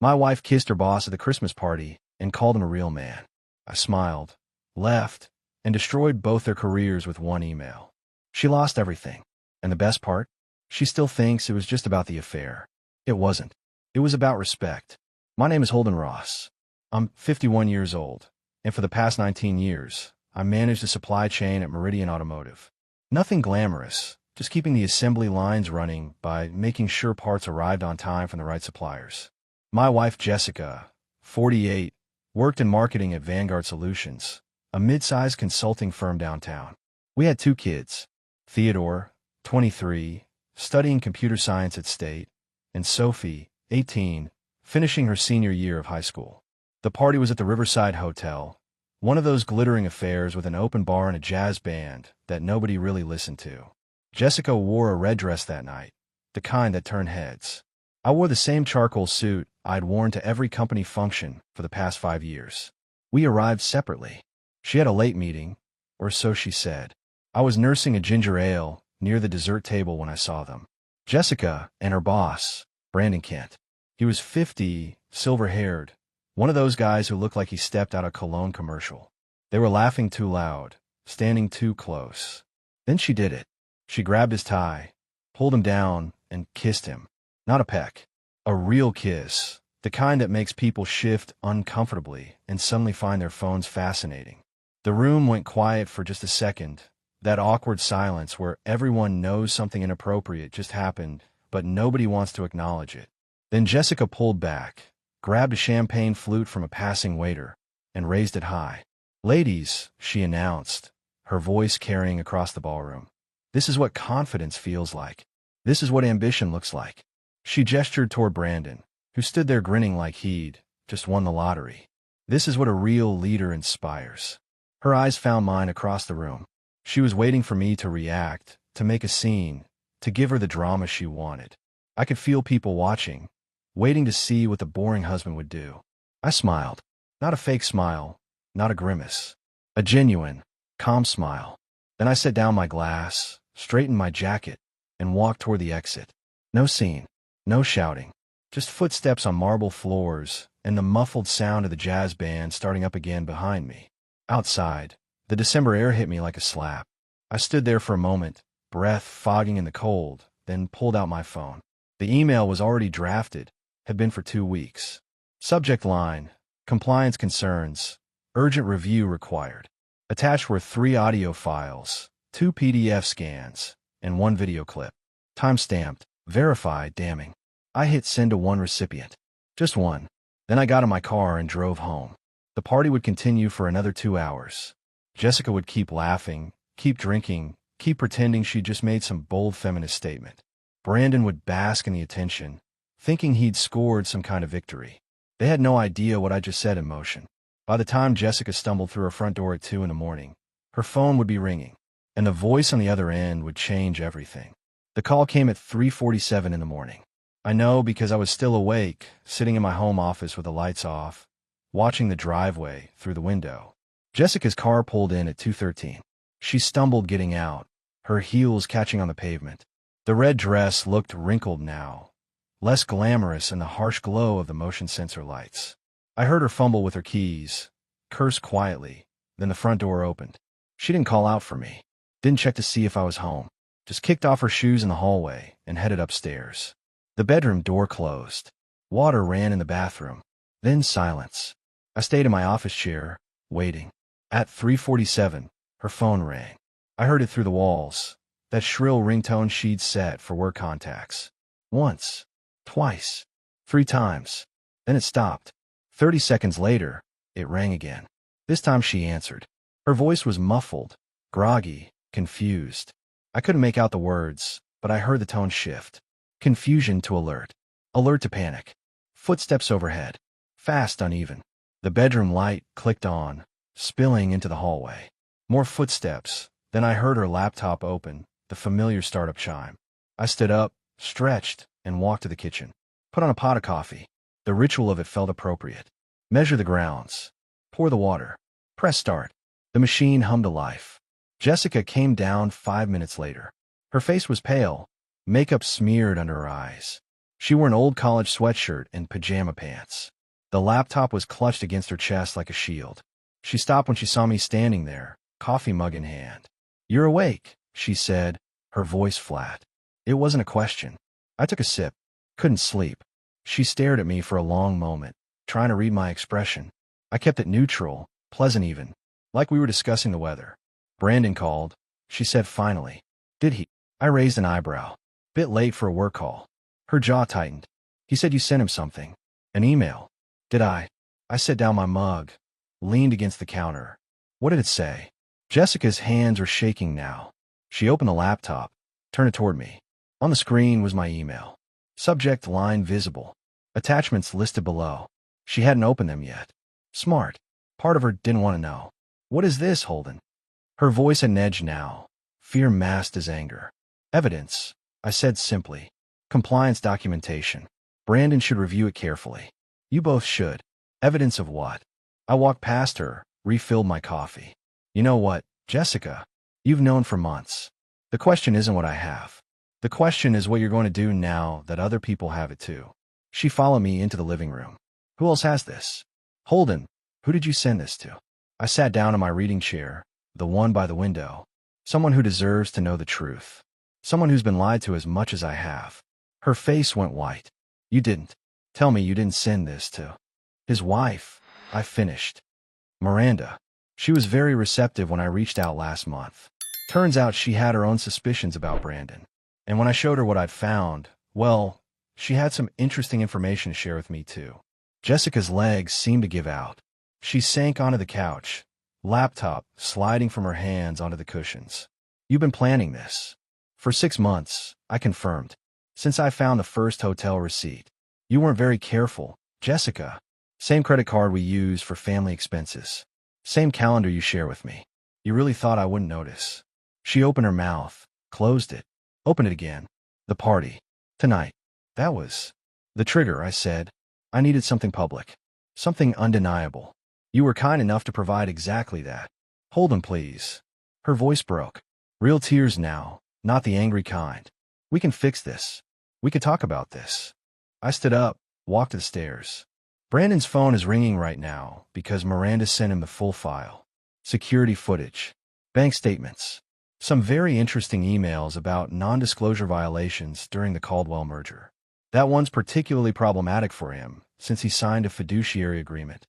My wife kissed her boss at the Christmas party and called him a real man. I smiled, left, and destroyed both their careers with one email. She lost everything. And the best part? She still thinks it was just about the affair. It wasn't. It was about respect. My name is Holden Ross. I'm 51 years old, and for the past 19 years, I managed the supply chain at Meridian Automotive. Nothing glamorous, just keeping the assembly lines running by making sure parts arrived on time from the right suppliers. My wife, Jessica, 48, worked in marketing at Vanguard Solutions, a mid-sized consulting firm downtown. We had 2 kids, Theodore, 23, studying computer science at State, and Sophie, 18, finishing her senior year of high school. The party was at the Riverside Hotel, one of those glittering affairs with an open bar and a jazz band that nobody really listened to. Jessica wore a red dress that night, the kind that turned heads. I wore the same charcoal suit I'd worn to every company function for the past 5 years. We arrived separately. She had a late meeting, or so she said. I was nursing a ginger ale near the dessert table when I saw them. Jessica and her boss, Brandon Kent. He was 50, silver-haired, one of those guys who looked like he stepped out of a cologne commercial. They were laughing too loud, standing too close. Then she did it. She grabbed his tie, pulled him down, and kissed him. Not a peck. A real kiss. The kind that makes people shift uncomfortably and suddenly find their phones fascinating. The room went quiet for just a second, that awkward silence where everyone knows something inappropriate just happened, but nobody wants to acknowledge it. Then Jessica pulled back, grabbed a champagne flute from a passing waiter, and raised it high. "Ladies," she announced, her voice carrying across the ballroom. "This is what confidence feels like. This is what ambition looks like." She gestured toward Brandon, who stood there grinning like he'd just won the lottery. "This is what a real leader inspires." Her eyes found mine across the room. She was waiting for me to react, to make a scene, to give her the drama she wanted. I could feel people watching, waiting to see what the boring husband would do. I smiled. Not a fake smile, not a grimace. A genuine, calm smile. Then I set down my glass, straightened my jacket, and walked toward the exit. No scene, no shouting, just footsteps on marble floors and the muffled sound of the jazz band starting up again behind me. Outside, the December air hit me like a slap. I stood there for a moment, breath fogging in the cold, then pulled out my phone. The email was already drafted, had been for 2 weeks. Subject line, compliance concerns, urgent review required. Attached were 3 audio files, 2 PDF scans, and 1 video clip. Time-stamped, verified, damning. I hit send to 1 recipient. Just 1. Then I got in my car and drove home. The party would continue for another 2 hours. Jessica would keep laughing, keep drinking, keep pretending she'd just made some bold feminist statement. Brandon would bask in the attention, thinking he'd scored some kind of victory. They had no idea what I just set in motion. By the time Jessica stumbled through her front door at 2 in the morning, her phone would be ringing, and the voice on the other end would change everything. The call came at 3:47 in the morning. I know because I was still awake, sitting in my home office with the lights off, watching the driveway through the window. Jessica's car pulled in at 2:13. She stumbled getting out, her heels catching on the pavement. The red dress looked wrinkled now, less glamorous in the harsh glow of the motion sensor lights. I heard her fumble with her keys, curse quietly, then the front door opened. She didn't call out for me, didn't check to see if I was home, just kicked off her shoes in the hallway and headed upstairs. The bedroom door closed. Water ran in the bathroom. Then silence. I stayed in my office chair, waiting. At 3:47, her phone rang. I heard it through the walls, that shrill ringtone she'd set for work contacts. Once, twice, 3 times. Then it stopped. 30 seconds later, it rang again. This time she answered. Her voice was muffled, groggy, confused. I couldn't make out the words, but I heard the tone shift. Confusion to alert. Alert to panic. Footsteps overhead. Fast, uneven. The bedroom light clicked on, spilling into the hallway. More footsteps. Then I heard her laptop open, the familiar startup chime. I stood up, stretched, and walked to the kitchen. Put on a pot of coffee. The ritual of it felt appropriate. Measure the grounds. Pour the water. Press start. The machine hummed to life. Jessica came down 5 minutes later. Her face was pale, makeup smeared under her eyes. She wore an old college sweatshirt and pajama pants. The laptop was clutched against her chest like a shield. She stopped when she saw me standing there, coffee mug in hand. "You're awake," she said, her voice flat. It wasn't a question. I took a sip. Couldn't sleep. She stared at me for a long moment, trying to read my expression. I kept it neutral, pleasant even, like we were discussing the weather. "Brandon called," she said finally. "Did he?" I raised an eyebrow. Bit late for a work call. Her jaw tightened. "He said you sent him something. An email." "Did I?" I set down my mug, leaned against the counter. What did it say? Jessica's hands were shaking now. She opened the laptop, turned it toward me. On the screen was my email. Subject line visible. Attachments listed below. She hadn't opened them yet. Smart. Part of her didn't want to know. "What is this, Holden?" Her voice had an edge now. Fear masked as anger. "Evidence," I said simply. "Compliance documentation. Brandon should review it carefully. You both should." "Evidence of what?" I walked past her, refilled my coffee. "You know what, Jessica? You've known for months. The question isn't what I have. The question is what you're going to do now that other people have it too." She followed me into the living room. "Who else has this?" "Holden, who did you send this to?" I sat down in my reading chair, the one by the window. "Someone who deserves to know the truth. Someone who's been lied to as much as I have." Her face went white. "You didn't. Tell me you didn't send this to his wife," I finished. "Miranda. She was very receptive when I reached out last month. Turns out she had her own suspicions about Brandon. And when I showed her what I'd found, well, she had some interesting information to share with me too." Jessica's legs seemed to give out. She sank onto the couch, laptop sliding from her hands onto the cushions. "You've been planning this." "For 6 months," I confirmed. "Since I found the first hotel receipt." "You weren't very careful, Jessica." "Same credit card we use for family expenses. Same calendar you share with me. You really thought I wouldn't notice." She opened her mouth, closed it, opened it again. "The party. Tonight. That was the trigger," I said. "I needed something public. Something undeniable. You were kind enough to provide exactly that." "Holden, please." Her voice broke. Real tears now, not the angry kind. "We can fix this. We could talk about this." I stood up, walked to the stairs. "Brandon's phone is ringing right now because Miranda sent him the full file. Security footage. Bank statements. Some very interesting emails about non-disclosure violations during the Caldwell merger. That one's particularly problematic for him, since he signed a fiduciary agreement."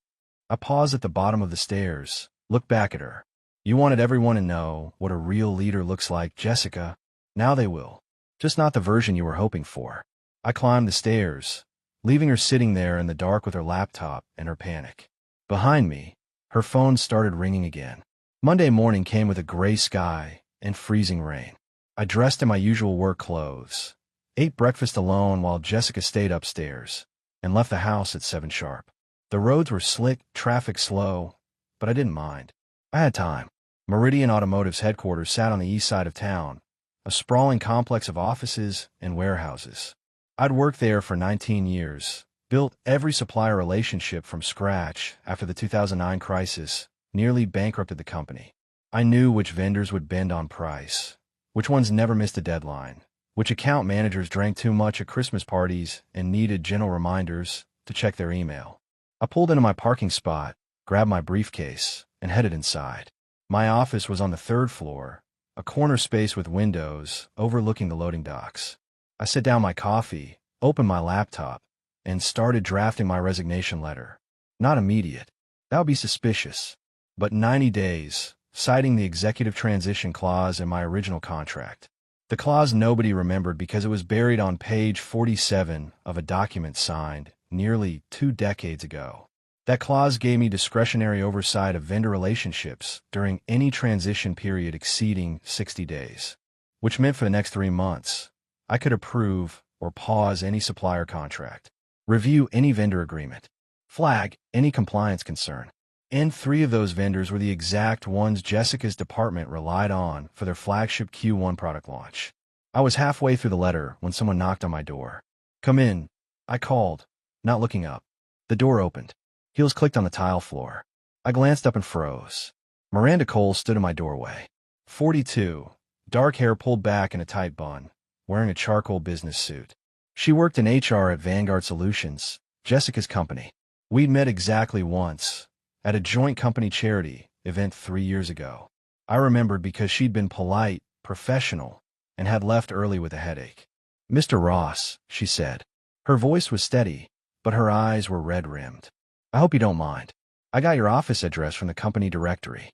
I paused at the bottom of the stairs, looked back at her. "You wanted everyone to know what a real leader looks like, Jessica. Now they will. Just not the version you were hoping for." I climbed the stairs, leaving her sitting there in the dark with her laptop and her panic. Behind me, her phone started ringing again. Monday morning came with a gray sky and freezing rain. I dressed in my usual work clothes, ate breakfast alone while Jessica stayed upstairs, and left the house at 7 sharp. The roads were slick, traffic slow, but I didn't mind. I had time. Meridian Automotive's headquarters sat on the east side of town, a sprawling complex of offices and warehouses. I'd worked there for 19 years, built every supplier relationship from scratch after the 2009 crisis nearly bankrupted the company. I knew which vendors would bend on price, which ones never missed a deadline, which account managers drank too much at Christmas parties and needed gentle reminders to check their email. I pulled into my parking spot, grabbed my briefcase, and headed inside. My office was on the 3rd floor, a corner space with windows overlooking the loading docks. I set down my coffee, opened my laptop, and started drafting my resignation letter. Not immediate. That would be suspicious. But 90 days, citing the executive transition clause in my original contract. The clause nobody remembered because it was buried on page 47 of a document signed nearly 2 decades ago. That clause gave me discretionary oversight of vendor relationships during any transition period exceeding 60 days, which meant for the next 3 months, I could approve or pause any supplier contract, review any vendor agreement, flag any compliance concern. And 3 of those vendors were the exact ones Jessica's department relied on for their flagship Q1 product launch. I was halfway through the letter when someone knocked on my door. "Come in," I called, not looking up. The door opened. Heels clicked on the tile floor. I glanced up and froze. Miranda Cole stood in my doorway. 42, dark hair pulled back in a tight bun, wearing a charcoal business suit. She worked in HR at Vanguard Solutions, Jessica's company. We'd met exactly once, at a joint company charity event 3 years ago. I remembered because she'd been polite, professional, and had left early with a headache. "Mr. Ross," she said. Her voice was steady, but her eyes were red-rimmed. "I hope you don't mind. I got your office address from the company directory."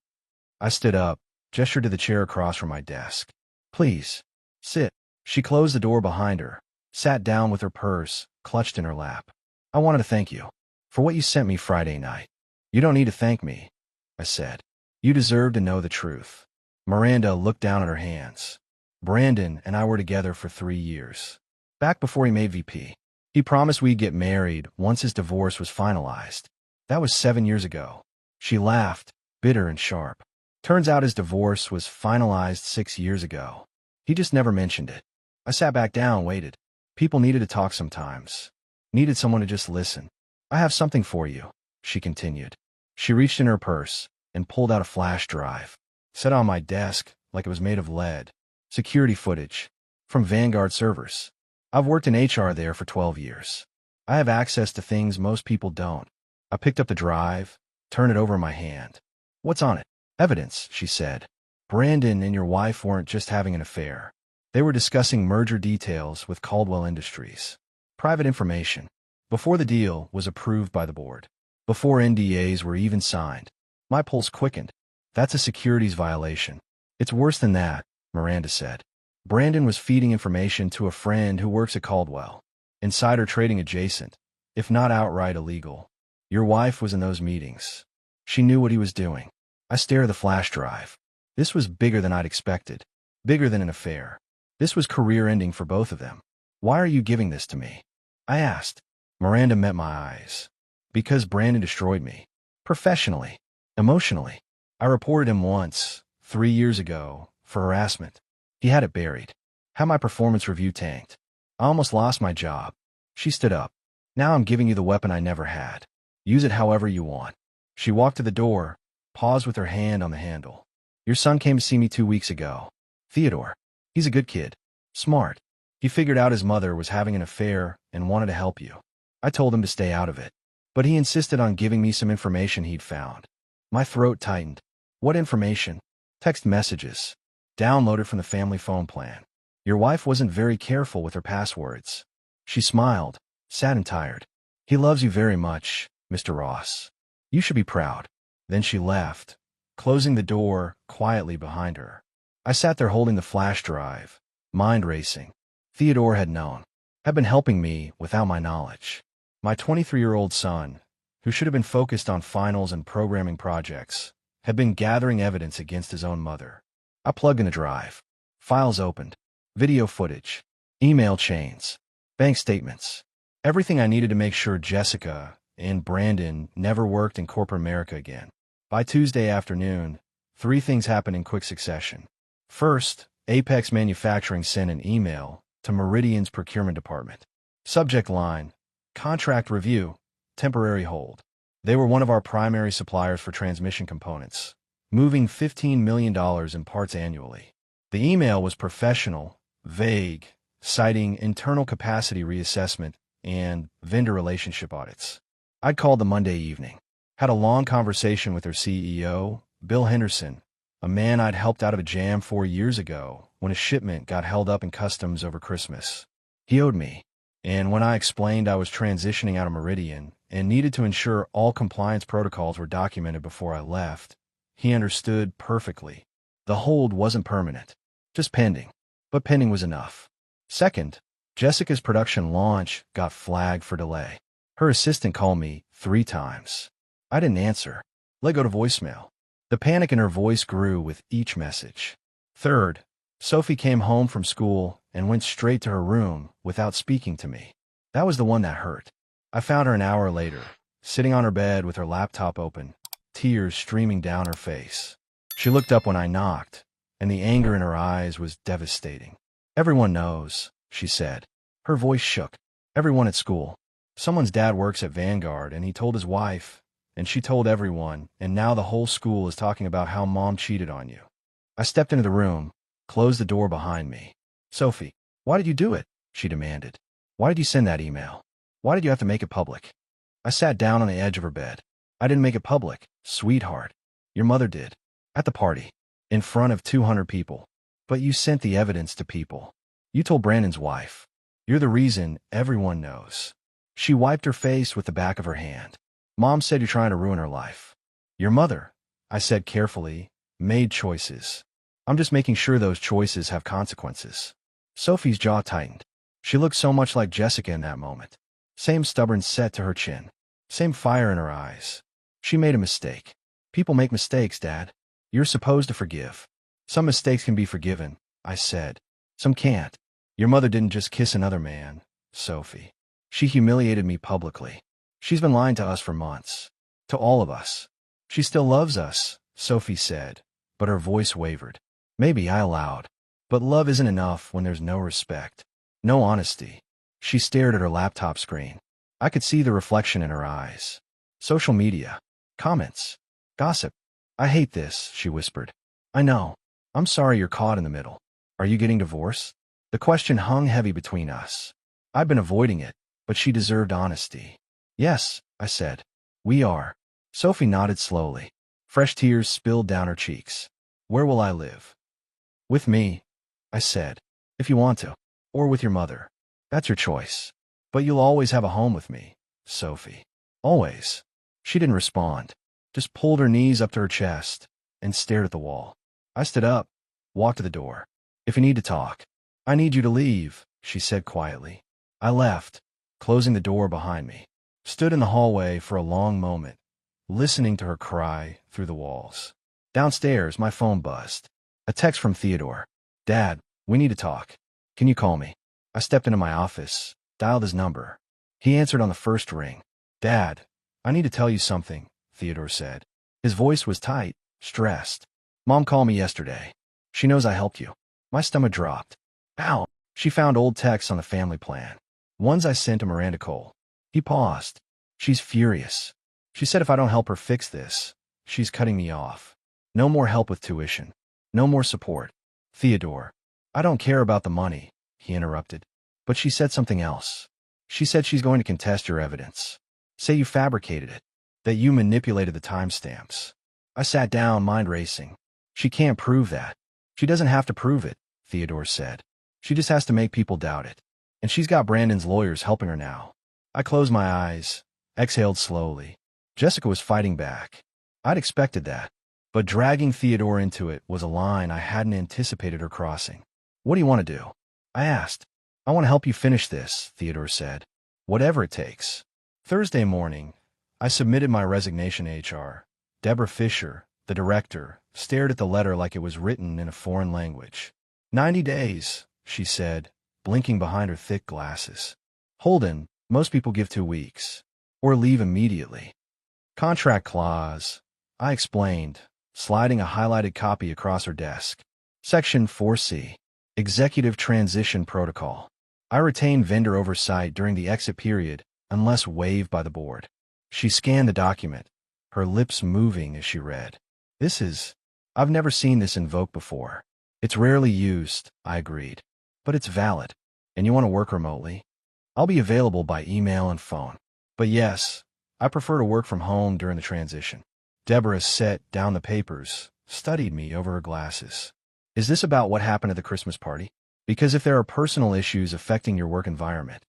I stood up, gestured to the chair across from my desk. "Please, sit." She closed the door behind her, sat down with her purse clutched in her lap. "I wanted to thank you for what you sent me Friday night." "You don't need to thank me," I said. "You deserve to know the truth." Miranda looked down at her hands. "Brandon and I were together for 3 years. Back before he made VP. He promised we'd get married once his divorce was finalized. That was 7 years ago." She laughed, bitter and sharp. "Turns out his divorce was finalized 6 years ago. He just never mentioned it." I sat back down and waited. People needed to talk sometimes. Needed someone to just listen. "I have something for you," she continued. She reached in her purse and pulled out a flash drive. Set on my desk like it was made of lead. Security footage from Vanguard servers. I've worked in HR there for 12 years. I have access to things most people don't. I picked up the drive, turned it over in my hand. "What's on it?" "Evidence," she said. "Brandon and your wife weren't just having an affair. They were discussing merger details with Caldwell Industries. Private information. Before the deal was approved by the board. Before NDAs were even signed." My pulse quickened. "That's a securities violation." "It's worse than that," Miranda said. "Brandon was feeding information to a friend who works at Caldwell. Insider trading adjacent, if not outright illegal. Your wife was in those meetings. She knew what he was doing." I stared at the flash drive. This was bigger than I'd expected. Bigger than an affair. This was career-ending for both of them. "Why are you giving this to me?" I asked. Miranda met my eyes. "Because Brandon destroyed me. Professionally. Emotionally. I reported him once, 3 years ago, for harassment. He had it buried. Had my performance review tanked. I almost lost my job." She stood up. "Now I'm giving you the weapon I never had. Use it however you want." She walked to the door, paused with her hand on the handle. "Your son came to see me 2 weeks ago. Theodore. He's a good kid. Smart. He figured out his mother was having an affair and wanted to help you. I told him to stay out of it. But he insisted on giving me some information he'd found." My throat tightened. "What information?" "Text messages. Downloaded from the family phone plan. Your wife wasn't very careful with her passwords." She smiled, sad and tired. "He loves you very much, Mr. Ross. You should be proud." Then she left, closing the door quietly behind her. I sat there holding the flash drive, mind racing. Theodore had known. Had been helping me without my knowledge. My 23-year-old son, who should have been focused on finals and programming projects, had been gathering evidence against his own mother. I plugged in the drive. Files opened. Video footage. Email chains. Bank statements. Everything I needed to make sure Jessica and Brandon never worked in corporate America again. By Tuesday afternoon, 3 things happened in quick succession. First, Apex Manufacturing sent an email to Meridian's procurement department. Subject line, "Contract review, temporary hold." They were one of our primary suppliers for transmission components, moving $15 million in parts annually. The email was professional, vague, citing internal capacity reassessment and vendor relationship audits. I'd called the Monday evening. Had a long conversation with their CEO, Bill Henderson, a man I'd helped out of a jam 4 years ago when a shipment got held up in customs over Christmas. He owed me, and when I explained I was transitioning out of Meridian and needed to ensure all compliance protocols were documented before I left, he understood perfectly. The hold wasn't permanent, just pending. But pending was enough. Second, Jessica's production launch got flagged for delay. Her assistant called me 3 times. I didn't answer. Let go to voicemail. The panic in her voice grew with each message. Third, Sophie came home from school and went straight to her room without speaking to me. That was the one that hurt. I found her an hour later, sitting on her bed with her laptop open, tears streaming down her face. She looked up when I knocked, and the anger in her eyes was devastating. "Everyone knows," she said. Her voice shook. "Everyone at school. Someone's dad works at Vanguard, and he told his wife, and she told everyone, and now the whole school is talking about how mom cheated on you." I stepped into the room, closed the door behind me. "Sophie, why did you do it?" she demanded. Why did you send that email? Why did you have to make it public? I sat down on the edge of her bed. I didn't make it public, sweetheart. Your mother did. At the party. In front of 200 people. But you sent the evidence to people. You told Brandon's wife. You're the reason everyone knows. She wiped her face with the back of her hand. Mom said you're trying to ruin her life. Your mother, I said carefully, made choices. I'm just making sure those choices have consequences. Sophie's jaw tightened. She looked so much like Jessica in that moment. Same stubborn set to her chin. Same fire in her eyes. She made a mistake. People make mistakes, Dad. You're supposed to forgive. Some mistakes can be forgiven, I said. Some can't. Your mother didn't just kiss another man, Sophie. She humiliated me publicly. She's been lying to us for months. To all of us. She still loves us, Sophie said, but her voice wavered. Maybe, I allowed. But love isn't enough when there's no respect. No honesty. She stared at her laptop screen. I could see the reflection in her eyes. Social media. Comments. Gossip. I hate this, she whispered. I know. I'm sorry you're caught in the middle. Are you getting divorced? The question hung heavy between us. I've been avoiding it, but she deserved honesty. Yes, I said. We are. Sophie nodded slowly. Fresh tears spilled down her cheeks. Where will I live? With me, I said. If you want to. Or with your mother. That's your choice. But you'll always have a home with me, Sophie. Always. She didn't respond. Just pulled her knees up to her chest and stared at the wall. I stood up, walked to the door. If you need to talk. I need you to leave, she said quietly. I left, closing the door behind me. Stood in the hallway for a long moment, listening to her cry through the walls. Downstairs, my phone buzzed. A text from Theodore. Dad, we need to talk. Can you call me? I stepped into my office, dialed his number. He answered on the first ring. Dad, I need to tell you something, Theodore said. His voice was tight, stressed. Mom called me yesterday. She knows I helped you. My stomach dropped. Ow! She found old texts on the family plan. Ones I sent to Miranda Cole. He paused. She's furious. She said if I don't help her fix this, she's cutting me off. No more help with tuition. No more support. Theodore, I don't care about the money, he interrupted. But she said something else. She said she's going to contest your evidence. Say you fabricated it. That you manipulated the timestamps. I sat down, mind racing. She can't prove that. She doesn't have to prove it, Theodore said. She just has to make people doubt it. And she's got Brandon's lawyers helping her now. I closed my eyes, exhaled slowly. Jessica was fighting back. I'd expected that. But dragging Theodore into it was a line I hadn't anticipated her crossing. What do you want to do? I asked. I want to help you finish this, Theodore said. Whatever it takes. Thursday morning, I submitted my resignation to HR. Deborah Fisher, the director, stared at the letter like it was written in a foreign language. 90 days, she said, blinking behind her thick glasses. Holden, most people give 2 weeks. Or leave immediately. Contract clause, I explained, sliding a highlighted copy across her desk. Section 4C. Executive Transition Protocol. I retain vendor oversight during the exit period, unless waived by the board. She scanned the document, her lips moving as she read. I've never seen this invoked before. It's rarely used, I agreed. But it's valid. And you want to work remotely? I'll be available by email and phone. But yes, I prefer to work from home during the transition. Deborah set down the papers, studied me over her glasses. Is this about what happened at the Christmas party? Because if there are personal issues affecting your work environment,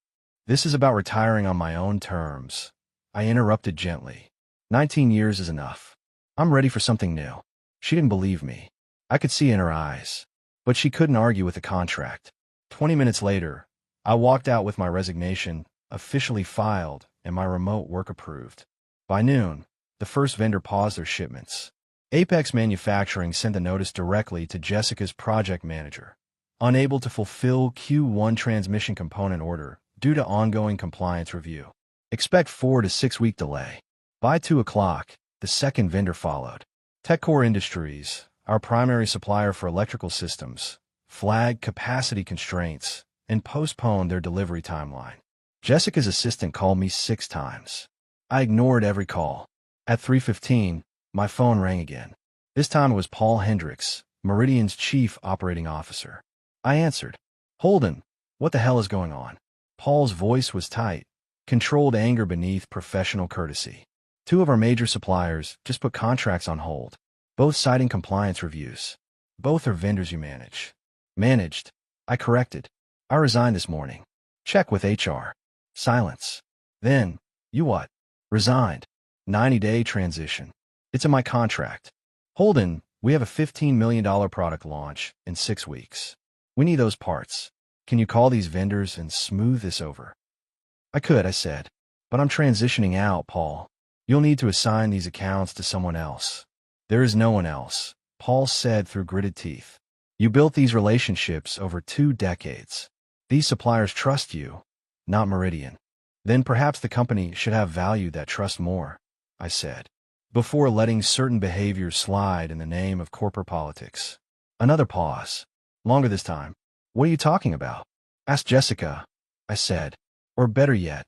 this is about retiring on my own terms. I interrupted gently. 19 years is enough. I'm ready for something new. She didn't believe me. I could see in her eyes. But she couldn't argue with the contract. 20 minutes later, I walked out with my resignation officially filed and my remote work approved. By noon, the first vendor paused their shipments. Apex Manufacturing sent the notice directly to Jessica's project manager, unable to fulfill Q1 transmission component order due to ongoing compliance review. Expect 4 to 6 week delay. By 2 o'clock, the second vendor followed. TechCore Industries, our primary supplier for electrical systems, flagged capacity constraints and postponed their delivery timeline. Jessica's assistant called me 6 times. I ignored every call. At 3:15, my phone rang again. This time it was Paul Hendricks, Meridian's chief operating officer. I answered. Holden, what the hell is going on? Paul's voice was tight, controlled anger beneath professional courtesy. Two of our major suppliers just put contracts on hold, both citing compliance reviews. Both are vendors you manage. Managed. I corrected. I resigned this morning. Check with HR. Silence. Then, you what? Resigned. 90-day transition. It's in my contract. Holden, we have a $15 million product launch in 6 weeks. We need those parts. Can you call these vendors and smooth this over? I could, I said. But I'm transitioning out, Paul. You'll need to assign these accounts to someone else. There is no one else, Paul said through gritted teeth. You built these relationships over 2 decades. These suppliers trust you, not Meridian. Then perhaps the company should have valued that trust more, I said, before letting certain behaviors slide in the name of corporate politics. Another pause. Longer this time. What are you talking about? Ask Jessica, I said. Or better yet,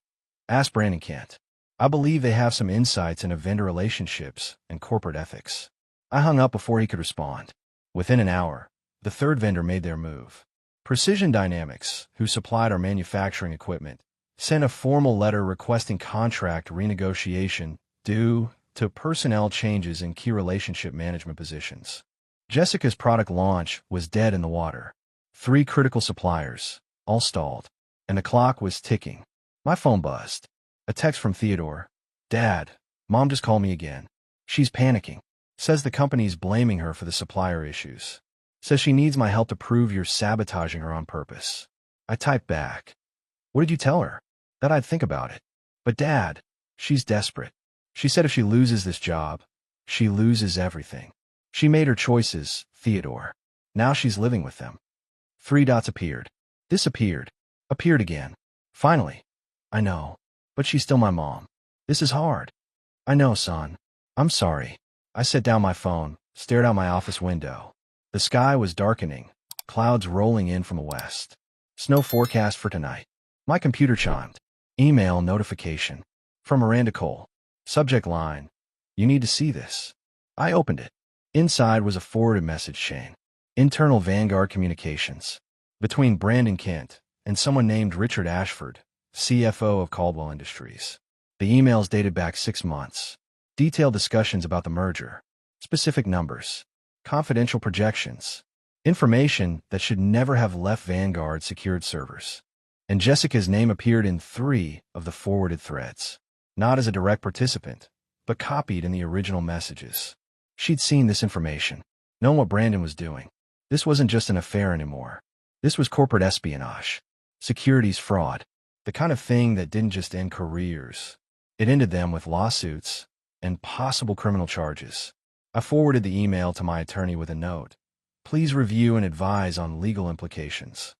ask Brandon Kent. I believe they have some insights into vendor relationships and corporate ethics. I hung up before he could respond. Within an hour, the third vendor made their move. Precision Dynamics, who supplied our manufacturing equipment, sent a formal letter requesting contract renegotiation due to personnel changes in key relationship management positions. Jessica's product launch was dead in the water. 3 critical suppliers, all stalled, and the clock was ticking. My phone buzzed. A text from Theodore. Dad, Mom just called me again. She's panicking. Says the company's blaming her for the supplier issues. Says she needs my help to prove you're sabotaging her on purpose. I typed back. What did you tell her? That I'd think about it. But Dad, she's desperate. She said if she loses this job, she loses everything. She made her choices, Theodore. Now she's living with them. 3 dots appeared. Disappeared. Appeared again. Finally. I know. But she's still my mom. This is hard. I know, son. I'm sorry. I set down my phone, stared out my office window. The sky was darkening, clouds rolling in from the west. Snow forecast for tonight. My computer chimed. Email notification. From Miranda Cole. Subject line. You need to see this. I opened it. Inside was a forwarded message chain. Internal Vanguard communications. Between Brandon Kent and someone named Richard Ashford, CFO of Caldwell Industries. The emails dated back 6 months. Detailed discussions about the merger. Specific numbers. Confidential projections. Information that should never have left Vanguard secured servers. And Jessica's name appeared in 3 of the forwarded threads. Not as a direct participant, but copied in the original messages. She'd seen this information, known what Brandon was doing. This wasn't just an affair anymore. This was corporate espionage. Securities fraud. The kind of thing that didn't just end careers. It ended them with lawsuits and possible criminal charges. I forwarded the email to my attorney with a note. Please review and advise on legal implications.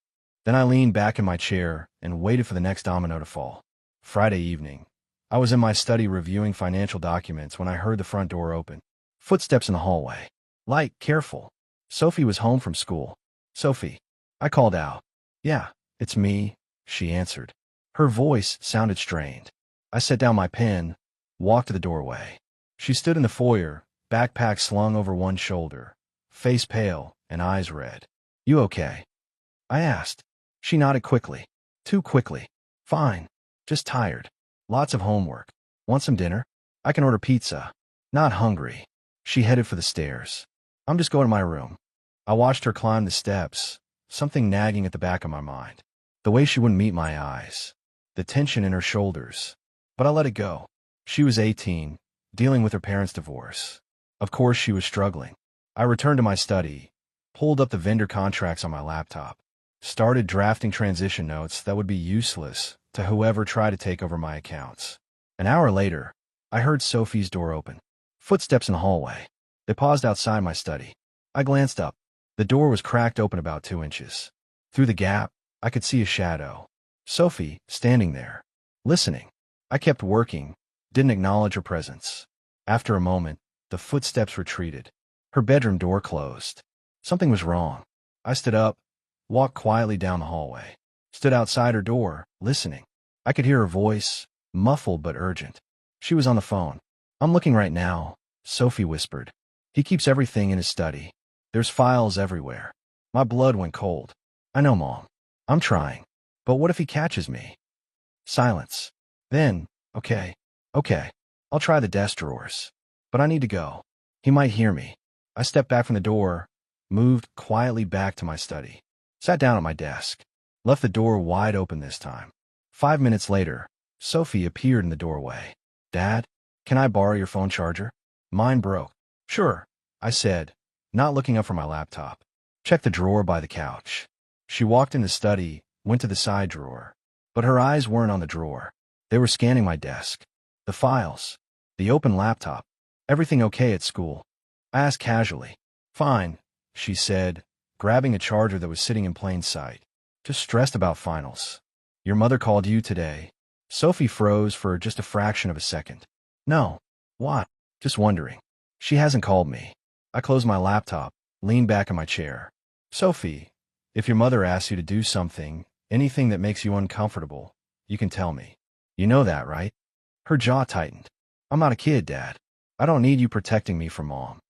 Then I leaned back in my chair and waited for the next domino to fall. Friday evening. I was in my study reviewing financial documents when I heard the front door open. Footsteps in the hallway. Light, careful. Sophie was home from school. Sophie. I called out. Yeah, it's me, she answered. Her voice sounded strained. I set down my pen, walked to the doorway. She stood in the foyer, backpack slung over one shoulder, face pale and eyes red. You okay? I asked. She nodded quickly. Too quickly. Fine. Just tired. Lots of homework. Want some dinner? I can order pizza. Not hungry. She headed for the stairs. I'm just going to my room. I watched her climb the steps, something nagging at the back of my mind. The way she wouldn't meet my eyes. The tension in her shoulders. But I let it go. She was 18, dealing with her parents' divorce. Of course she was struggling. I returned to my study, pulled up the vendor contracts on my laptop, started drafting transition notes that would be useless to whoever tried to take over my accounts. An hour later, I heard Sophie's door open. Footsteps in the hallway. They paused outside my study. I glanced up. The door was cracked open about 2 inches. Through the gap, I could see a shadow. Sophie, standing there, listening. I kept working, didn't acknowledge her presence. After a moment, the footsteps retreated. Her bedroom door closed. Something was wrong. I stood up, walked quietly down the hallway, stood outside her door, listening. I could hear her voice, muffled but urgent. She was on the phone. I'm looking right now, Sophie whispered. He keeps everything in his study. There's files everywhere. My blood went cold. I know, Mom. I'm trying. But what if he catches me? Silence. Then, okay, I'll try the desk drawers. But I need to go. He might hear me. I stepped back from the door, moved quietly back to my study, sat down at my desk, left the door wide open this time. 5 minutes later, Sophie appeared in the doorway. Dad, can I borrow your phone charger? Mine broke. Sure, I said, not looking up from my laptop. Check the drawer by the couch. She walked in the study, went to the side drawer. But her eyes weren't on the drawer. They were scanning my desk. The files. The open laptop. Everything okay at school? I asked casually. Fine, she said, grabbing a charger that was sitting in plain sight. Just stressed about finals. Your mother called you today. Sophie froze for just a fraction of a second. No. What? Just wondering. She hasn't called me. I closed my laptop, leaned back in my chair. Sophie, if your mother asks you to do something, anything that makes you uncomfortable, you can tell me. You know that, right? Her jaw tightened. I'm not a kid, Dad. I don't need you protecting me from Mom.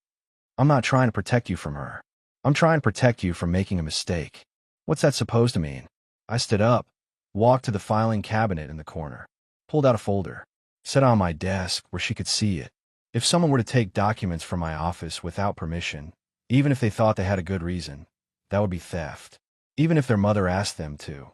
I'm not trying to protect you from her. I'm trying to protect you from making a mistake. What's that supposed to mean? I stood up, walked to the filing cabinet in the corner, pulled out a folder, set it on my desk where she could see it. If someone were to take documents from my office without permission, even if they thought they had a good reason, that would be theft. Even if their mother asked them to.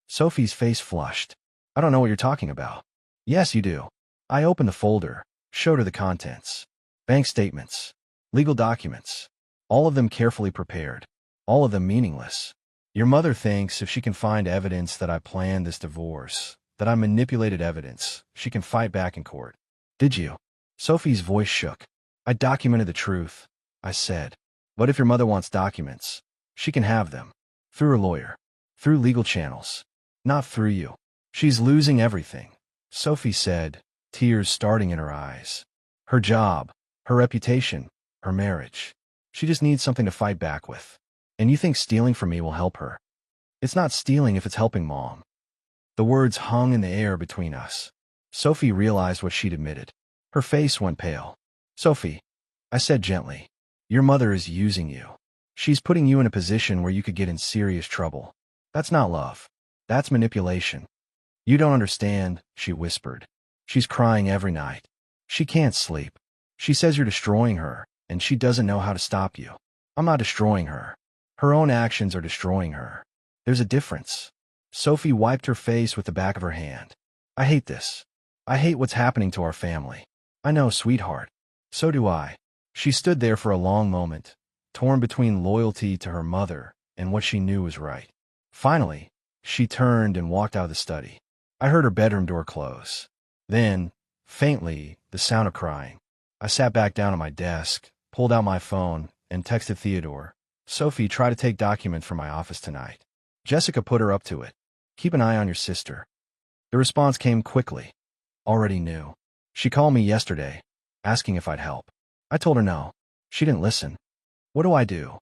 Sophie's face flushed. I don't know what you're talking about. Yes, you do. I opened the folder, showed her the contents. Bank statements. Legal documents. All of them carefully prepared. All of them meaningless. Your mother thinks if she can find evidence that I planned this divorce, that I manipulated evidence, she can fight back in court. Did you? Sophie's voice shook. I documented the truth, I said. But if your mother wants documents, she can have them. Through her lawyer. Through legal channels. Not through you. She's losing everything, Sophie said, tears starting in her eyes. Her job, her reputation, her marriage. She just needs something to fight back with. And you think stealing from me will help her? It's not stealing if it's helping Mom. The words hung in the air between us. Sophie realized what she'd admitted. Her face went pale. Sophie, I said gently, your mother is using you. She's putting you in a position where you could get in serious trouble. That's not love. That's manipulation. You don't understand, she whispered. She's crying every night. She can't sleep. She says you're destroying her, and she doesn't know how to stop you. I'm not destroying her. Her own actions are destroying her. There's a difference. Sophie wiped her face with the back of her hand. I hate this. I hate what's happening to our family. I know, sweetheart. So do I. She stood there for a long moment, torn between loyalty to her mother and what she knew was right. Finally, she turned and walked out of the study. I heard her bedroom door close. Then, faintly, the sound of crying. I sat back down at my desk, pulled out my phone, and texted Theodore. Sophie, try to take documents from my office tonight. Jessica put her up to it. Keep an eye on your sister. The response came quickly. Already knew. She called me yesterday, asking if I'd help. I told her no. She didn't listen. What do?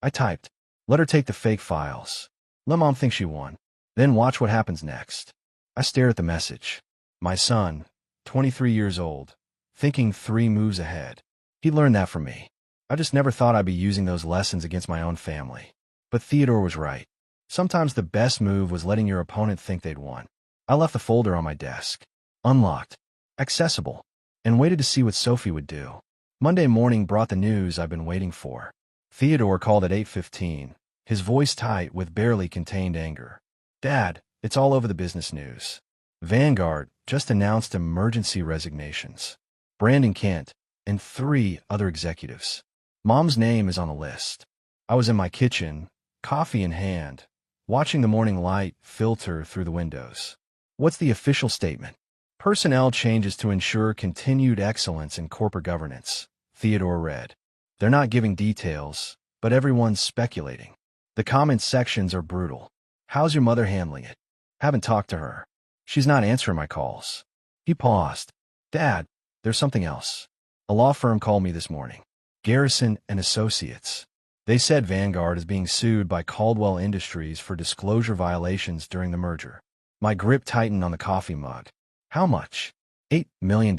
I typed. Let her take the fake files. Let Mom think she won. Then watch what happens next. I stared at the message. My son, 23 years old, thinking 3 moves ahead. He learned that from me. I just never thought I'd be using those lessons against my own family. But Theodore was right. Sometimes the best move was letting your opponent think they'd won. I left the folder on my desk, unlocked, accessible, and waited to see what Sophie would do. Monday morning brought the news I've been waiting for. Theodore called at 8:15, his voice tight with barely contained anger. Dad, it's all over the business news. Vanguard just announced emergency resignations. Brandon Kent and 3 other executives. Mom's name is on the list. I was in my kitchen, coffee in hand, watching the morning light filter through the windows. What's the official statement? Personnel changes to ensure continued excellence in corporate governance, Theodore read. They're not giving details, but everyone's speculating. The comment sections are brutal. How's your mother handling it? Haven't talked to her. She's not answering my calls. He paused. Dad, there's something else. A law firm called me this morning. Garrison and Associates. They said Vanguard is being sued by Caldwell Industries for disclosure violations during the merger. My grip tightened on the coffee mug. How much? $8 million.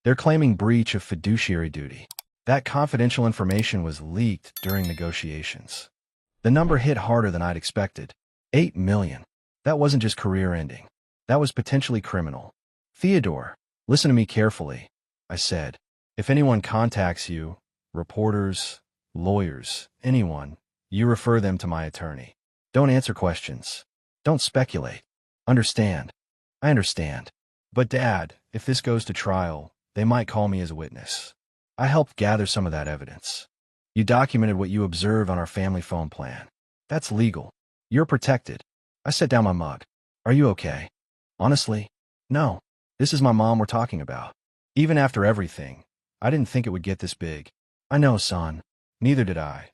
They're claiming breach of fiduciary duty. That confidential information was leaked during negotiations. The number hit harder than I'd expected. $8 million. That wasn't just career-ending. That was potentially criminal. Theodore, listen to me carefully, I said. If anyone contacts you, reporters, lawyers, anyone, you refer them to my attorney. Don't answer questions. Don't speculate. Understand? I understand. But Dad, if this goes to trial, they might call me as a witness. I helped gather some of that evidence. You documented what you observed on our family phone plan. That's legal. You're protected. I set down my mug. Are you okay? Honestly, no. This is my mom we're talking about. Even after everything, I didn't think it would get this big. I know, son. Neither did I.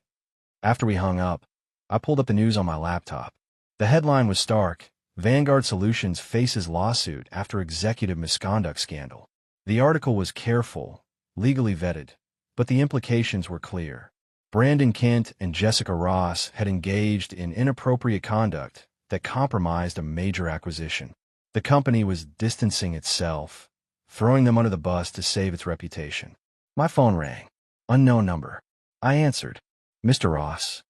After we hung up, I pulled up the news on my laptop. The headline was stark: Vanguard Solutions faces lawsuit after executive misconduct scandal. The article was careful, legally vetted, but the implications were clear. Brandon Kent and Jessica Ross had engaged in inappropriate conduct that compromised a major acquisition. The company was distancing itself, throwing them under the bus to save its reputation. My phone rang. Unknown number. I answered. Mr. Ross.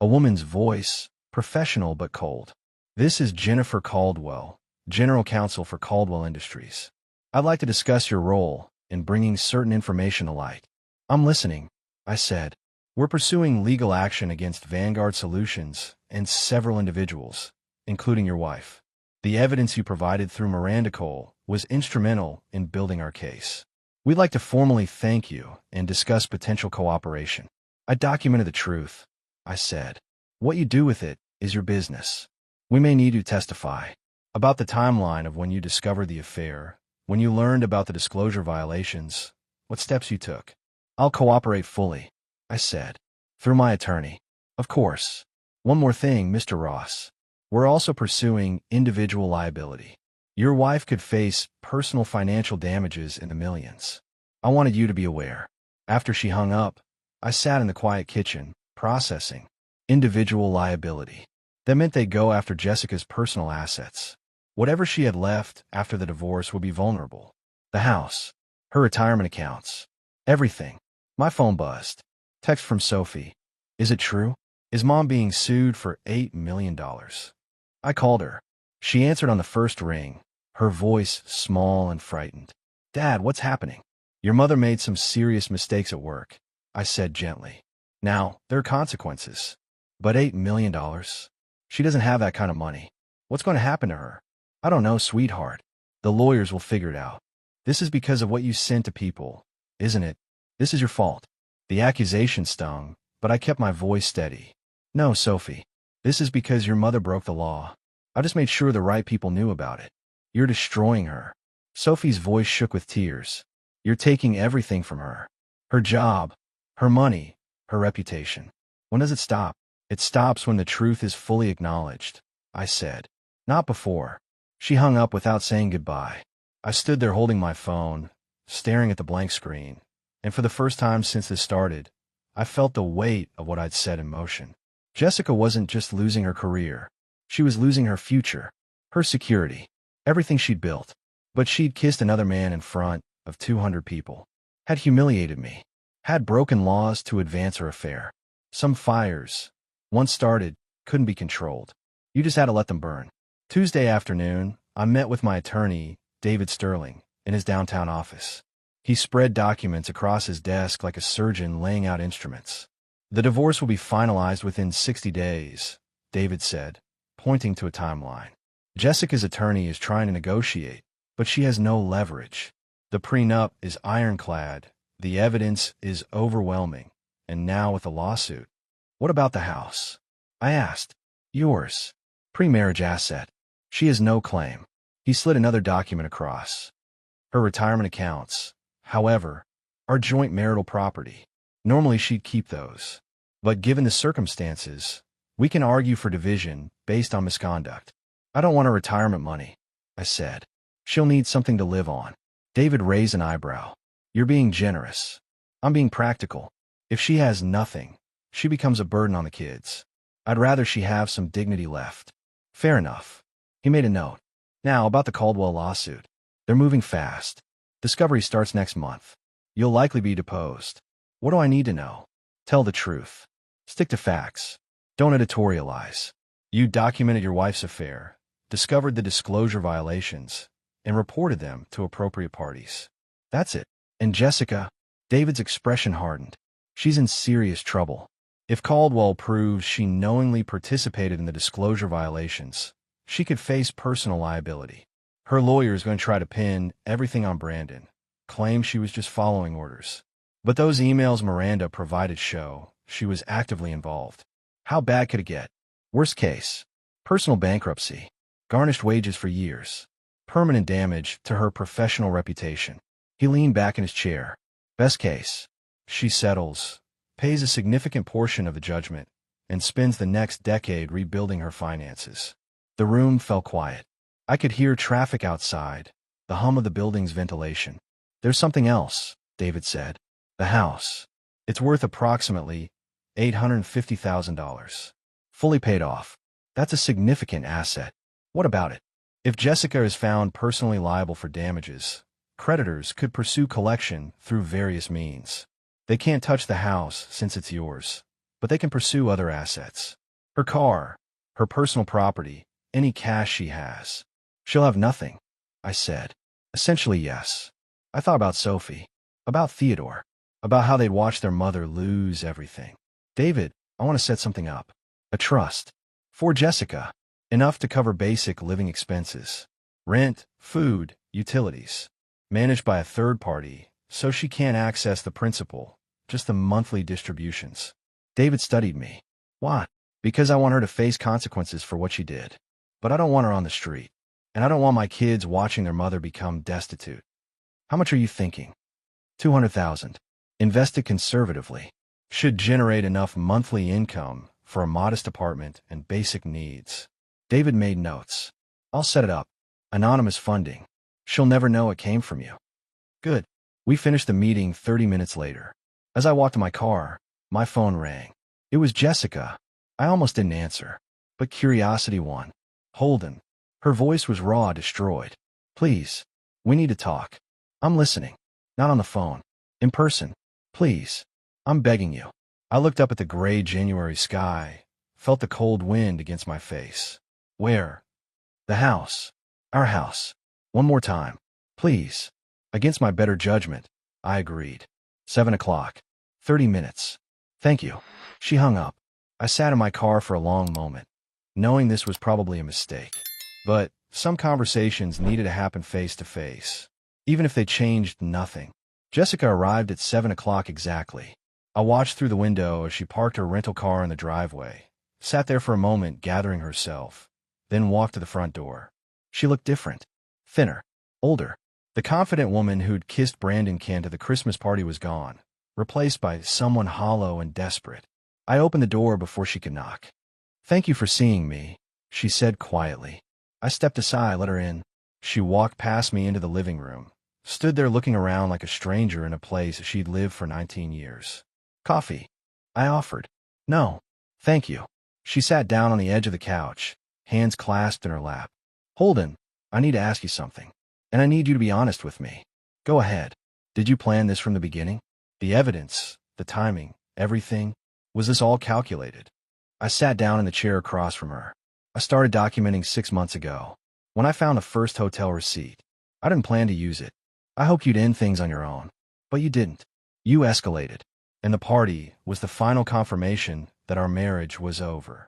A woman's voice, professional but cold. This is Jennifer Caldwell, General Counsel for Caldwell Industries. I'd like to discuss your role in bringing certain information to light. I'm listening, I said. We're pursuing legal action against Vanguard Solutions and several individuals, including your wife. The evidence you provided through Miranda Cole was instrumental in building our case. We'd like to formally thank you and discuss potential cooperation. I documented the truth, I said. What you do with it is your business. We may need you to testify about the timeline of when you discovered the affair, when you learned about the disclosure violations, what steps you took. I'll cooperate fully, I said, through my attorney. Of course. One more thing, Mr. Ross. We're also pursuing individual liability. Your wife could face personal financial damages in the millions. I wanted you to be aware. After she hung up, I sat in the quiet kitchen, processing. Individual liability. That meant they'd go after Jessica's personal assets. Whatever she had left after the divorce would be vulnerable. The house, her retirement accounts, everything. My phone buzzed. Text from Sophie. Is it true? Is Mom being sued for $8 million? I called her. She answered on the first ring, her voice small and frightened. Dad, what's happening? Your mother made some serious mistakes at work, I said gently. Now, there are consequences. But $8 million? She doesn't have that kind of money. What's going to happen to her? I don't know, sweetheart. The lawyers will figure it out. This is because of what you sent to people, isn't it? This is your fault. The accusation stung, but I kept my voice steady. No, Sophie. This is because your mother broke the law. I just made sure the right people knew about it. You're destroying her. Sophie's voice shook with tears. You're taking everything from her. Her job, her money, her reputation. When does it stop? It stops when the truth is fully acknowledged, I said. Not before. She hung up without saying goodbye. I stood there holding my phone, staring at the blank screen, and for the first time since this started, I felt the weight of what I'd set in motion. Jessica wasn't just losing her career. She was losing her future, her security, everything she'd built. But she'd kissed another man in front of 200 people, had humiliated me, had broken laws to advance her affair. Some fires, once started, couldn't be controlled. You just had to let them burn. Tuesday afternoon, I met with my attorney, David Sterling, in his downtown office. He spread documents across his desk like a surgeon laying out instruments. The divorce will be finalized within 60 days, David said, pointing to a timeline. Jessica's attorney is trying to negotiate, but she has no leverage. The prenup is ironclad, the evidence is overwhelming, and now with a lawsuit. What about the house? I asked. Yours. Pre-marriage asset. She has no claim. He slid another document across. Her retirement accounts, however, are joint marital property. Normally she'd keep those. But given the circumstances, we can argue for division based on misconduct. I don't want her retirement money, I said. She'll need something to live on. David raised an eyebrow. You're being generous. I'm being practical. If she has nothing, she becomes a burden on the kids. I'd rather she have some dignity left. Fair enough. He made a note. Now, about the Caldwell lawsuit. They're moving fast. Discovery starts next month. You'll likely be deposed. What do I need to know? Tell the truth. Stick to facts. Don't editorialize. You documented your wife's affair. discovered the disclosure violations, and reported them to appropriate parties. That's it. And Jessica, David's expression hardened. She's in serious trouble. If Caldwell proves she knowingly participated in the disclosure violations, she could face personal liability. Her lawyer is going to try to pin everything on Brandon, claim she was just following orders. But those emails Miranda provided show she was actively involved. How bad could it get? Worst case, personal bankruptcy, garnished wages for years, permanent damage to her professional reputation. He leaned back in his chair. Best case, she settles, pays a significant portion of the judgment, and spends the next decade rebuilding her finances. The room fell quiet. I could hear traffic outside, the hum of the building's ventilation. There's something else, David said. The house. It's worth approximately $850,000. Fully paid off. That's a significant asset. What about it? If Jessica is found personally liable for damages, creditors could pursue collection through various means. They can't touch the house since it's yours, but they can pursue other assets. Her car, her personal property, any cash she has. She'll have nothing, I said. Essentially, yes. I thought about Sophie, about Theodore, about how they'd watch their mother lose everything. David, I want to set something up. A trust. For Jessica. Enough to cover basic living expenses. Rent, food, utilities. Managed by a third party, so she can't access the principal, just the monthly distributions. David studied me. Why? Because I want her to face consequences for what she did. But I don't want her on the street. And I don't want my kids watching their mother become destitute. How much are you thinking? $200,000. Invested conservatively. Should generate enough monthly income for a modest apartment and basic needs. David made notes. I'll set it up. Anonymous funding. She'll never know it came from you. Good. We finished the meeting 30 minutes later. As I walked to my car, my phone rang. It was Jessica. I almost didn't answer, but curiosity won. Holden. Her voice was raw, destroyed. Please. We need to talk. I'm listening. Not on the phone. In person. Please. I'm begging you. I looked up at the gray January sky, felt the cold wind against my face. Where? The house. Our house. One more time. Please. Against my better judgment, I agreed. 7 o'clock. 30 minutes. Thank you. She hung up. I sat in my car for a long moment, knowing this was probably a mistake. But some conversations needed to happen face to face, even if they changed nothing. Jessica arrived at 7 o'clock exactly. I watched through the window as she parked her rental car in the driveway, sat there for a moment gathering herself, then walked to the front door. She looked different, thinner, older. The confident woman who'd kissed Brandon Kent at the Christmas party was gone, replaced by someone hollow and desperate. I opened the door before she could knock. Thank you for seeing me, she said quietly. I stepped aside, let her in. She walked past me into the living room, stood there looking around like a stranger in a place she'd lived for 19 years. Coffee? I offered. No, thank you. She sat down on the edge of the couch, hands clasped in her lap. Holden, I need to ask you something. And I need you to be honest with me. Go ahead. Did you plan this from the beginning? The evidence, the timing, everything? Was this all calculated? I sat down in the chair across from her. I started documenting 6 months ago, when I found the first hotel receipt. I didn't plan to use it. I hoped you'd end things on your own. But you didn't. You escalated. And the party was the final confirmation that our marriage was over.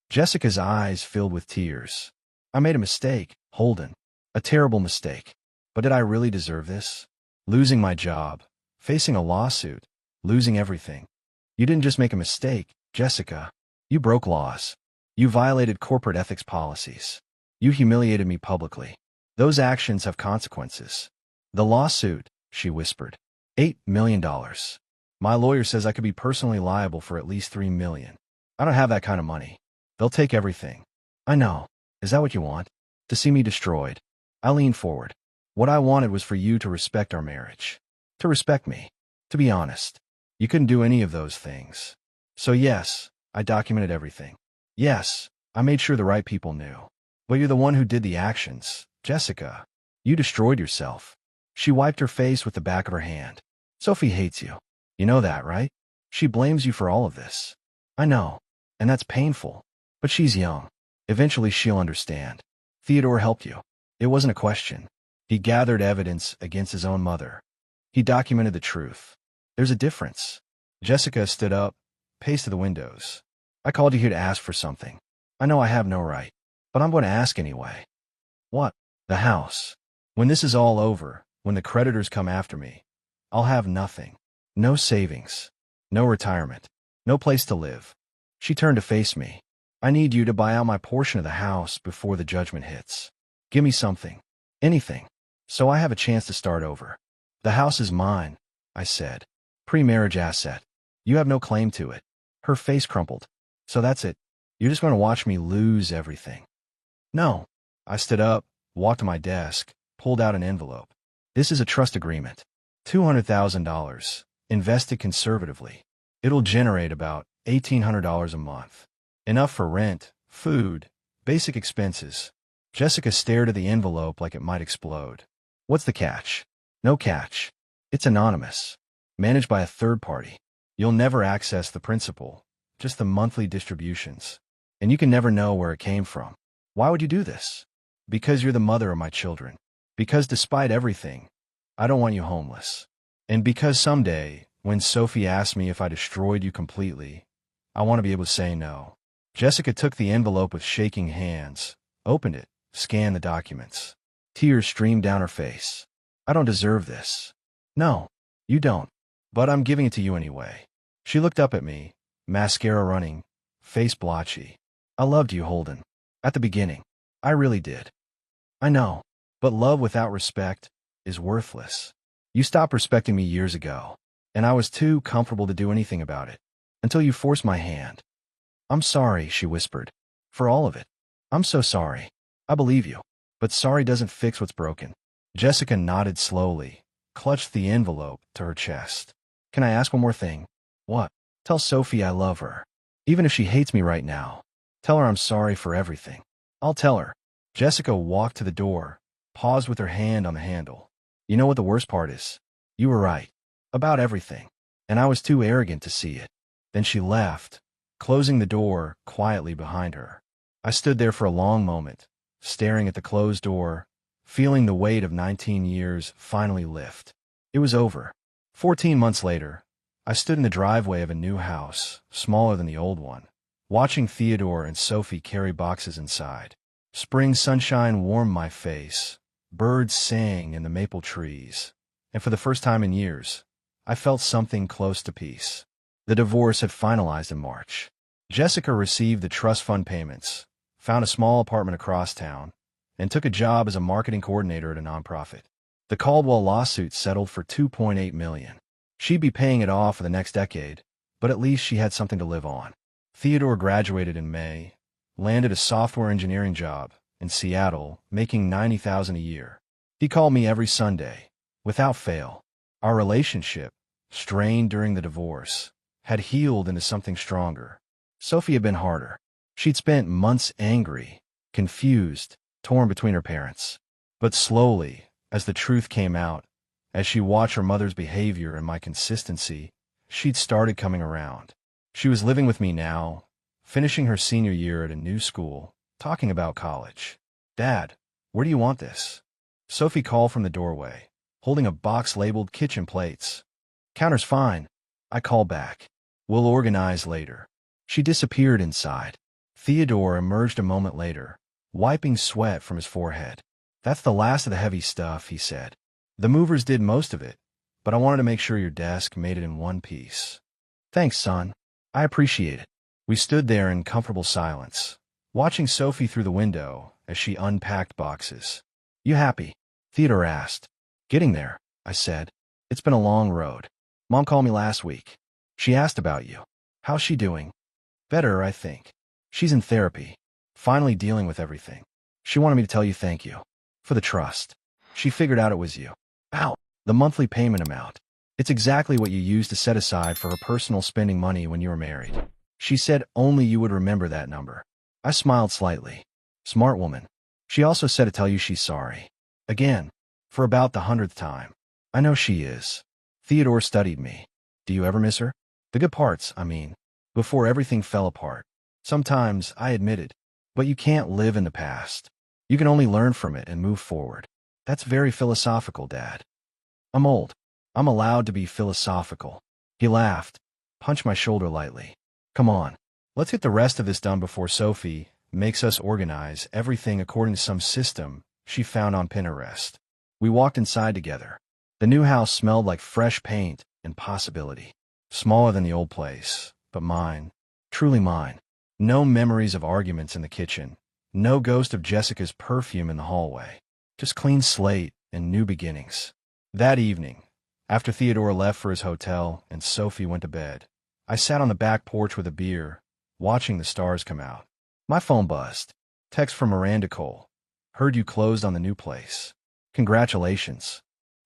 Jessica's eyes filled with tears. I made a mistake, Holden. A terrible mistake. But did I really deserve this? Losing my job, facing a lawsuit, losing everything. You didn't just make a mistake, Jessica. You broke laws. You violated corporate ethics policies. You humiliated me publicly. Those actions have consequences. The lawsuit, she whispered. $8 million. My lawyer says I could be personally liable for at least $3 million. I don't have that kind of money. They'll take everything. I know. Is that what you want? To see me destroyed? I leaned forward. What I wanted was for you to respect our marriage. To respect me. To be honest. You couldn't do any of those things. So yes, I documented everything. Yes, I made sure the right people knew. But you're the one who did the actions, Jessica. You destroyed yourself. She wiped her face with the back of her hand. Sophie hates you. You know that, right? She blames you for all of this. I know. And that's painful. But she's young. Eventually she'll understand. Theodore helped you. It wasn't a question. He gathered evidence against his own mother. He documented the truth. There's a difference. Jessica stood up, paced to the windows. I called you here to ask for something. I know I have no right, but I'm going to ask anyway. What? The house. When this is all over, when the creditors come after me, I'll have nothing. No savings. No retirement. No place to live. She turned to face me. I need you to buy out my portion of the house before the judgment hits. Give me something. Anything. So I have a chance to start over. The house is mine, I said. Pre-marriage asset. You have no claim to it. Her face crumpled. So that's it. You're just going to watch me lose everything. No. I stood up, walked to my desk, pulled out an envelope. This is a trust agreement. $200,000. Invested conservatively. It'll generate about $1,800 a month. Enough for rent, food, basic expenses. Jessica stared at the envelope like it might explode. What's the catch? No catch. It's anonymous. Managed by a third party. You'll never access the principal, just the monthly distributions. And you can never know where it came from. Why would you do this? Because you're the mother of my children. Because despite everything, I don't want you homeless. And because someday, when Sophie asks me if I destroyed you completely, I want to be able to say no. Jessica took the envelope with shaking hands, opened it, scanned the documents. Tears streamed down her face. I don't deserve this. No, you don't. But I'm giving it to you anyway. She looked up at me, mascara running, face blotchy. I loved you, Holden. At the beginning. I really did. I know. But love without respect is worthless. You stopped respecting me years ago, and I was too comfortable to do anything about it, until you forced my hand. I'm sorry, she whispered. For all of it. I'm so sorry. I believe you. But sorry doesn't fix what's broken. Jessica nodded slowly, clutched the envelope to her chest. Can I ask one more thing? What? Tell Sophie I love her. Even if she hates me right now. Tell her I'm sorry for everything. I'll tell her. Jessica walked to the door, paused with her hand on the handle. You know what the worst part is? You were right. About everything. And I was too arrogant to see it. Then she left, closing the door quietly behind her. I stood there for a long moment, staring at the closed door, feeling the weight of 19 years finally lift. It was over. 14 months later, I stood in the driveway of a new house, smaller than the old one, watching Theodore and Sophie carry boxes inside. Spring sunshine warmed my face, birds sang in the maple trees, and for the first time in years, I felt something close to peace. The divorce had finalized in March. Jessica received the trust fund payments, found a small apartment across town, and took a job as a marketing coordinator at a nonprofit. The Caldwell lawsuit settled for $2.8 million. She'd be paying it off for the next decade, but at least she had something to live on. Theodore graduated in May, landed a software engineering job in Seattle, making $90,000 a year. He called me every Sunday, without fail. Our relationship, strained during the divorce, had healed into something stronger. Sophie had been harder. She'd spent months angry, confused, torn between her parents. But slowly, as the truth came out, as she watched her mother's behavior and my consistency, she'd started coming around. She was living with me now, finishing her senior year at a new school, talking about college. Dad, where do you want this? Sophie called from the doorway, holding a box labeled kitchen plates. Counter's fine. I called back. We'll organize later. She disappeared inside. Theodore emerged a moment later, wiping sweat from his forehead. That's the last of the heavy stuff, he said. The movers did most of it, but I wanted to make sure your desk made it in one piece. Thanks, son. I appreciate it. We stood there in comfortable silence, watching Sophie through the window as she unpacked boxes. You happy? Theodore asked. Getting there, I said. It's been a long road. Mom called me last week. She asked about you. How's she doing? Better, I think. She's in therapy, finally dealing with everything. She wanted me to tell you thank you. For the trust. She figured out it was you. Ow! The monthly payment amount. It's exactly what you used to set aside for her personal spending money when you were married. She said only you would remember that number. I smiled slightly. Smart woman. She also said to tell you she's sorry. Again. For about the 100th time. I know she is. Theodore studied me. Do you ever miss her? The good parts, I mean. Before everything fell apart. Sometimes, I admit it. But you can't live in the past. You can only learn from it and move forward. That's very philosophical, Dad. I'm old. I'm allowed to be philosophical. He laughed, punched my shoulder lightly. Come on, let's get the rest of this done before Sophie makes us organize everything according to some system she found on Pinterest. We walked inside together. The new house smelled like fresh paint and possibility. Smaller than the old place, but mine. Truly mine. No memories of arguments in the kitchen. No ghost of Jessica's perfume in the hallway. Just clean slate and new beginnings. That evening, after Theodore left for his hotel and Sophie went to bed, I sat on the back porch with a beer, watching the stars come out. My phone buzzed. Text from Miranda Cole. Heard you closed on the new place. Congratulations.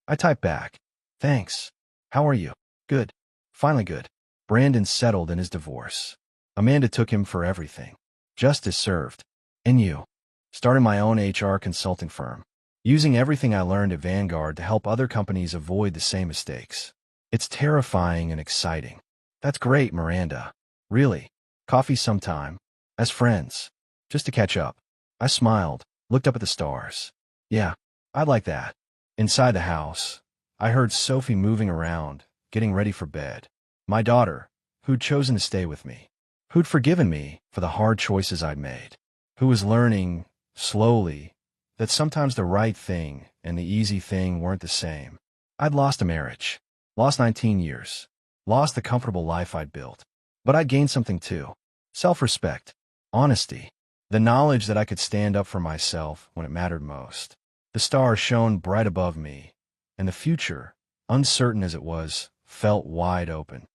I typed back. Thanks. How are you? Good. Finally good. Brandon settled in his divorce. Amanda took him for everything. Justice served. And you. Starting my own HR consulting firm. Using everything I learned at Vanguard to help other companies avoid the same mistakes. It's terrifying and exciting. That's great, Miranda. Really. Coffee sometime. As friends. Just to catch up. I smiled, looked up at the stars. Yeah, I'd like that. Inside the house, I heard Sophie moving around, getting ready for bed. My daughter, who'd chosen to stay with me. Who'd forgiven me for the hard choices I'd made. Who was learning, slowly, that sometimes the right thing and the easy thing weren't the same. I'd lost a marriage. Lost 19 years. Lost the comfortable life I'd built. But I'd gained something too. Self-respect. Honesty. The knowledge that I could stand up for myself when it mattered most. The stars shone bright above me, and the future, uncertain as it was, felt wide open.